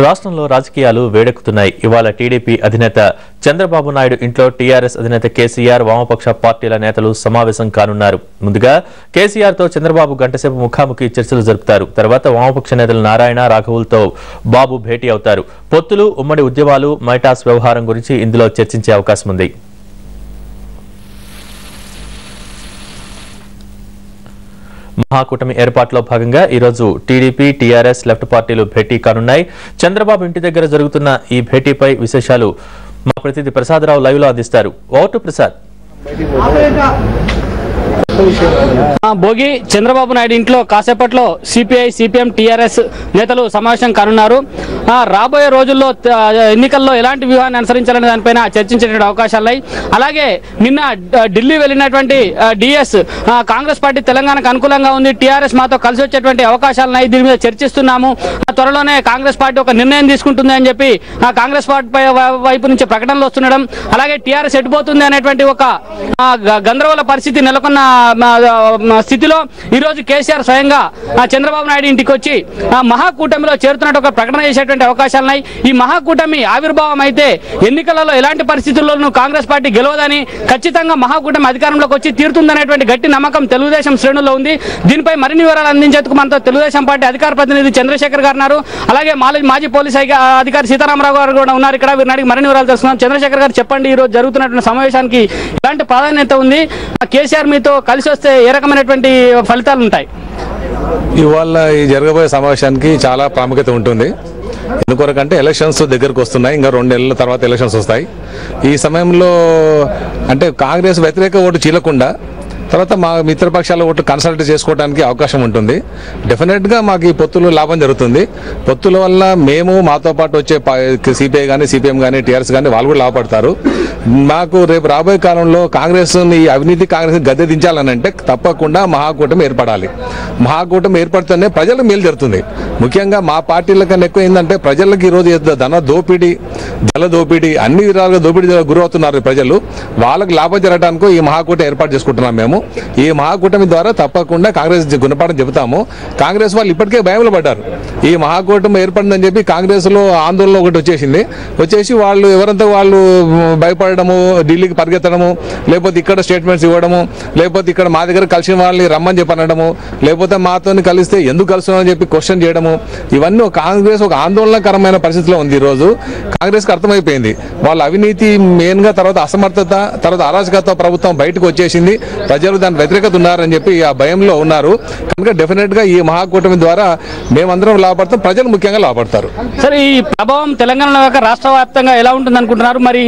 రాష్ట్రంలో రాజకీయాలు వేడెక్కుతున్నాయి. ఇవాళ టీడీపీ అధినేత చంద్రబాబు నాయుడు ఇంట్లో టీఆర్ఎస్ అధినేత కేసీఆర్, వామపక్ష పార్టీల నేతలు సమావేశం కానున్నారు. ముందుగా కేసీఆర్ తో చంద్రబాబు గంటసేపు ముఖాముఖి చర్చలు జరుపుతారు. తర్వాత వామపక్ష నేతలు నారాయణ, రాఘవులతో బాబు భేటీ అవుతారు. పొత్తులు, ఉమ్మడి ఉద్యమాలు, మైటాస్ వ్యవహారం గురించి ఇందులో చర్చించే అవకాశం ఉంది. మహాకూటమి ఏర్పాట్లో భాగంగా ఈరోజు టీడీపీ, టీఆర్ఎస్, లెఫ్ట్ పార్టీలు భేటీ కానున్నాయి. చంద్రబాబు ఇంటి దగ్గర జరుగుతున్న ఈ భేటీపై విశేషాలు మా ప్రతినిధి ప్రసాదరావు లైవ్ లో అందిస్తారు. Over to Prasad. భోగి చంద్రబాబు నాయుడు ఇంట్లో కాసేపట్లో సిపిఐ, సిపిఎం, టీఆర్ఎస్ నేతలు సమావేశం కానున్నారు. రాబోయే రోజుల్లో ఎన్నికల్లో ఎలాంటి వ్యూహాన్ని అనుసరించాలనే దానిపైన చర్చించే అవకాశాలున్నాయి. అలాగే నిన్న ఢిల్లీ వెళ్ళినటువంటి డిఎస్ కాంగ్రెస్ పార్టీ తెలంగాణకు అనుకూలంగా ఉంది, టీఆర్ఎస్ మాతో కలిసి వచ్చేటువంటి అవకాశాలున్నాయి, దీని మీద చర్చిస్తున్నాము, త్వరలోనే కాంగ్రెస్ పార్టీ ఒక నిర్ణయం తీసుకుంటుంది అని చెప్పి కాంగ్రెస్ పార్టీ వైపు నుంచి ప్రకటనలు వస్తుండడం, అలాగే టీఆర్ఎస్ ఎటుపోతుంది అనేటువంటి ఒక గందరగోళ పరిస్థితి నెలకొన్న స్థితిలో ఈరోజు కేసీఆర్ స్వయంగా చంద్రబాబు నాయుడు ఇంటికి వచ్చి మహాకూటమిలో చేరుతున్నట్టు ఒక ప్రకటన చేసేటువంటి అవకాశాలున్నాయి. ఈ మహాకూటమి ఆవిర్భావం అయితే ఎన్నికలలో ఎలాంటి పరిస్థితుల్లోనూ కాంగ్రెస్ పార్టీ గెలవదని, ఖచ్చితంగా మహాకూటమి అధికారంలోకి వచ్చి తీరుతుందనేటువంటి గట్టి నమ్మకం తెలుగుదేశం శ్రేణుల్లో ఉంది. దీనిపై మరిన్ని వివరాలు అందించేందుకు మనతో తెలుగుదేశం పార్టీ అధికార ప్రతినిధి చంద్రశేఖర్ గారు ఉన్నారు. అలాగే మాజీ పోలీస్ అధికారి సీతారామరావు గారు కూడా ఉన్నారు. ఇక్కడ వీరిని మరిన్ని వివరాలు తెలుసుకున్నాం. చంద్రశేఖర్ గారు, చెప్పండి, ఈ రోజు జరుగుతున్నటువంటి సమావేశానికి ఎలాంటి ప్రాధాన్యత ఉంది? కేసీఆర్ మీతో కలిసి వస్తే ఏ రకమైనటువంటి ఫలితాలు ఉంటాయి? ఇవాళ ఈ జరగబోయే సమావేశానికి చాలా ప్రాముఖ్యత ఉంటుంది. ఎందుకొరకంటే ఎలక్షన్స్ దగ్గరకు వస్తున్నాయి. ఇంకా 2 నెలల తర్వాత ఎలక్షన్స్ వస్తాయి. ఈ సమయంలో అంటే కాంగ్రెస్ వ్యతిరేక ఓటు చీలకుండా తర్వాత మా మిత్రపక్షాల ఓట్లు కన్సల్ట్ చేసుకోవడానికి అవకాశం ఉంటుంది. డెఫినెట్గా మాకు ఈ పొత్తులు లాభం జరుగుతుంది. పొత్తుల వల్ల మేము, మాతో పాటు వచ్చే సిపిఐ కానీ, సిపిఎం కానీ, టీఆర్ఎస్ కానీ వాళ్ళు కూడా లాభపడతారు. మాకు రేపు రాబోయే కాలంలో కాంగ్రెస్ని, అవినీతి కాంగ్రెస్ గద్దె దించాలని అంటే తప్పకుండా మహాకూటమి ఏర్పడాలి. మహాకూటమి ఏర్పడితేనే ప్రజలకు మేలు జరుగుతుంది. ముఖ్యంగా మా పార్టీల కన్నా ఎక్కువ ఏంటంటే ప్రజలకు ఈరోజు ధన దోపిడీ, జల దోపిడీ, అన్ని విధాలుగా దోపిడీ గురవుతున్నారు ప్రజలు. వాళ్ళకి లాభం జరగడానికి ఈ మహాకూటమి ఏర్పాటు చేసుకుంటున్నాం మేము. ఈ మహాకూటమి ద్వారా తప్పకుండా కాంగ్రెస్ గుణపాఠం చెబుతాము. కాంగ్రెస్ వాళ్ళు ఇప్పటికే భయంలో పడ్డారు. ఈ మహాకూటమి ఏర్పడిందని చెప్పి కాంగ్రెస్ లో ఆందోళన ఒకటి వచ్చేసి వాళ్ళు ఎవరంతా వాళ్ళు భయపడము, ఢిల్లీకి పరిగెత్తడము, లేకపోతే ఇక్కడ స్టేట్మెంట్స్ ఇవ్వడము, లేకపోతే ఇక్కడ మా దగ్గర కలిసిన వాళ్ళని రమ్మని చెప్పి అనడము, లేకపోతే మాతో కలిస్తే ఎందుకు కలుస్తున్నామని చెప్పి క్వశ్చన్ చేయడము, ఇవన్నీ కాంగ్రెస్ ఒక ఆందోళనకరమైన పరిస్థితిలో ఉంది. ఈరోజు కాంగ్రెస్కి అర్థమైపోయింది వాళ్ళ అవినీతి మెయిన్ గా, తర్వాత అసమర్థత, తర్వాత అరాచకత్వ ప్రభుత్వం బయటకు వచ్చేసింది. ప్రజలు దాని వ్యతిరేకత ఉన్నారని చెప్పి ఆ భయంలో ఉన్నారు. కనుక డెఫినెట్ గా ఈ మహాకూటమి ద్వారా మేమందరం లాభపడతాం, ప్రజలు ముఖ్యంగా లాభపడతారు. సరే, ఈ ప్రభావం తెలంగాణలో రాష్ట్ర వ్యాప్తంగా ఎలా ఉంటుంది అనుకుంటున్నారు? మరి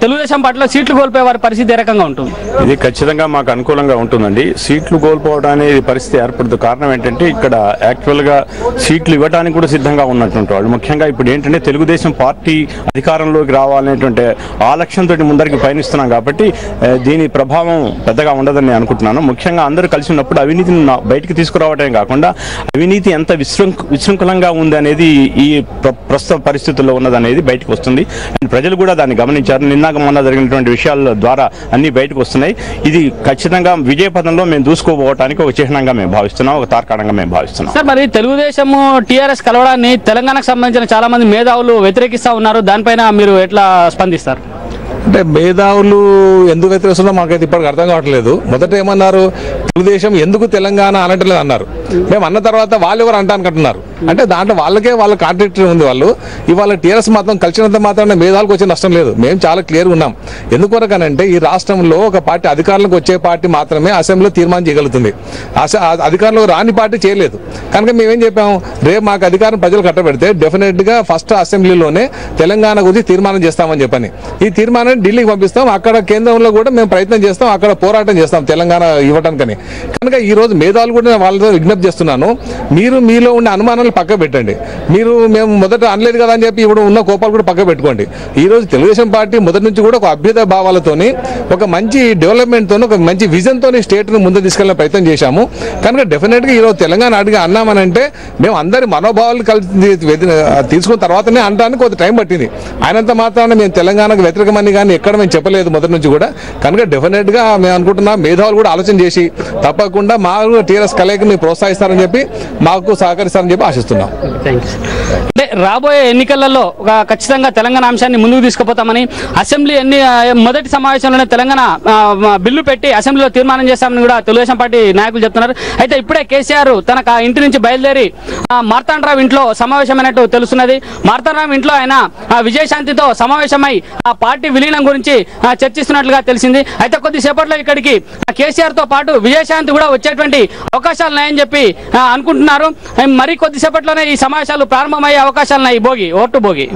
తెలుగుదేశం పార్టీలో సీట్లు కోల్పోయే వారి పరిస్థితి ఏ రకంగా ఉంటుంది? ఇది ఖచ్చితంగా మాకు అనుకూలంగా ఉంటుందండి. సీట్లు కోల్పోవడం అనేది పరిస్థితి ఏర్పడుతుంది. కారణం ఏంటంటే ఇక్కడ యాక్చువల్ గా సీట్లు ఇవ్వడానికి కూడా సిద్ధంగా ఉన్నటువంటి వాళ్ళు, ముఖ్యంగా ఇప్పుడు ఏంటంటే తెలుగుదేశం పార్టీ అధికారంలోకి రావాలనేటువంటి ఆ లక్ష్యంతో ముందరికి పయనిస్తున్నాం కాబట్టి దీని ప్రభావం పెద్దగా ఉండదని అనుకుంటున్నాను. ముఖ్యంగా అందరూ కలిసి ఉన్నప్పుడు అవినీతిని బయటికి తీసుకురావడమే కాకుండా అవినీతి ఎంత విశృంఖలంగా ఉంది అనేది ఈ ప్రస్తుత పరిస్థితుల్లో ఉన్నదనేది బయటకు వస్తుంది. అండ్ ప్రజలు కూడా దాన్ని గమనించారు. మొన్న జరిగినటువంటి విషయాల ద్వారా అన్ని బయటకు వస్తున్నాయి. ఇది ఖచ్చితంగా విజయపథంలో మేము దూసుకోపోవడానికి ఒక చిహ్నంగా మేము భావిస్తున్నాం, ఒక తార్కాణంగా మేము భావిస్తున్నాం. సార్, మరి తెలుగుదేశం టీఆర్ఎస్ కలవడాన్ని తెలంగాణకు సంబంధించిన చాలా మంది మేధావులు వ్యతిరేకిస్తా ఉన్నారు. దానిపైన మీరు ఎట్లా స్పందిస్తారు? అంటే మేధావులు ఎందుకు వ్యతిరేకిస్తున్నా మాకైతే ఇప్పటికి అర్థం కావట్లేదు. మొదట ఏమన్నారు, తెలుగుదేశం ఎందుకు తెలంగాణ అనట్లేదు అన్నారు. మేము అన్న తర్వాత వాళ్ళు ఎవరు అంటానుకుంటున్నారు. అంటే దాంట్లో వాళ్ళకే వాళ్ళ కాంట్రాక్టర్ ఉంది. వాళ్ళు ఇవాళ టీఆర్ఎస్ మాత్రం కలిసినంత మాత్రం మేధావులకు వచ్చే నష్టం లేదు. మేము చాలా క్లియర్గా ఉన్నాం. ఎందుకొరకనంటే ఈ రాష్ట్రంలో ఒక పార్టీ అధికారంలోకి వచ్చే పార్టీ మాత్రమే అసెంబ్లీలో తీర్మానం చేయగలుగుతుంది. అధికారంలో రాని పార్టీ చేయలేదు. కనుక మేమేం చెప్పాము, రేపు మాకు అధికారం ప్రజలు కట్టబెడితే డెఫినెట్గా ఫస్ట్ అసెంబ్లీలోనే తెలంగాణ గురించి తీర్మానం చేస్తామని చెప్పని ఈ తీర్మానం ఢిల్లీకి పంపిస్తాం. అక్కడ కేంద్రంలో కూడా మేము ప్రయత్నం చేస్తాం, అక్కడ పోరాటం చేస్తాం తెలంగాణ ఇవ్వడానికని. కనుక ఈ రోజు మేధావులు కూడా వాళ్ళతో విజ్ఞప్తి చేస్తున్నాను, మీరు మీలో ఉన్న అనుమానాలు పక్క పెట్టండి. మేము మొదట అనలేదు కదా అని చెప్పి ఇప్పుడు ఉన్న కోపాలు కూడా పక్క పెట్టుకోండి. ఈ రోజు తెలుగుదేశం పార్టీ మొదటి నుంచి కూడా ఒక అభ్యుదయ భావాలతోని, ఒక మంచి డెవలప్మెంట్ తోని, ఒక మంచి విజన్ తోని స్టేట్ ను ముందు తీసుకెళ్లే ప్రయత్నం చేశాము. కనుక డెఫినెట్ గా ఈ రోజు తెలంగాణ అన్నామనంటే మేము అందరి మనోభావాలు కలిసి తీసుకున్న తర్వాతనే అనడానికి కొంత టైం పట్టింది. ఆయనంత మాత్రాన మేము తెలంగాణకు వ్యతిరేకమని కానీ ఎక్కడ మేము చెప్పలేదు మొదటి నుంచి కూడా. కనుక డెఫినెట్ గా మేము అనుకుంటున్నాం మేధావులు కూడా ఆలోచన చేసి తప్పకుండా మా టీఆర్ఎస్ కలయికని ప్రోత్సహిస్తారని చెప్పి, మాకు సహకరిస్తారని చెప్పి ఆశిస్తున్నాం. అంటే రాబోయే ఎన్నికలలో ఖచ్చితంగా తెలంగాణ అంశాన్ని ముందుకు తీసుకుపోతామని అసెంబ్లీ మొదటి సమావేశంలోనే తెలంగాణ బిల్లు పెట్టి అసెంబ్లీలో తీర్మానం చేస్తామని కూడా తెలుగుదేశం పార్టీ నాయకులు చెప్తున్నారు. అయితే ఇప్పుడే కేసీఆర్ తన ఇంటి నుంచి బయలుదేరి మార్తాండరావు ఇంట్లో సమావేశమైనట్టు తెలుస్తున్నది. మార్తాండరావు ఇంట్లో ఆయన విజయశాంతితో సమావేశమై ఆ పార్టీ విలీనం గురించి చర్చిస్తున్నట్లుగా తెలిసింది. అయితే కొద్దిసేపట్లో ఇక్కడికి కేసీఆర్ తో పాటు విజయశాంతి కూడా వచ్చేటువంటి అవకాశాలు ఉన్నాయని చెప్పి అనుకుంటున్నారు. మరి కొద్దిసేపట్లోనే ఈ సమావేశాలు ప్రారంభమయ్యే అవకాశాలు ఉన్నాయి. భోగి ఓటు భోగి.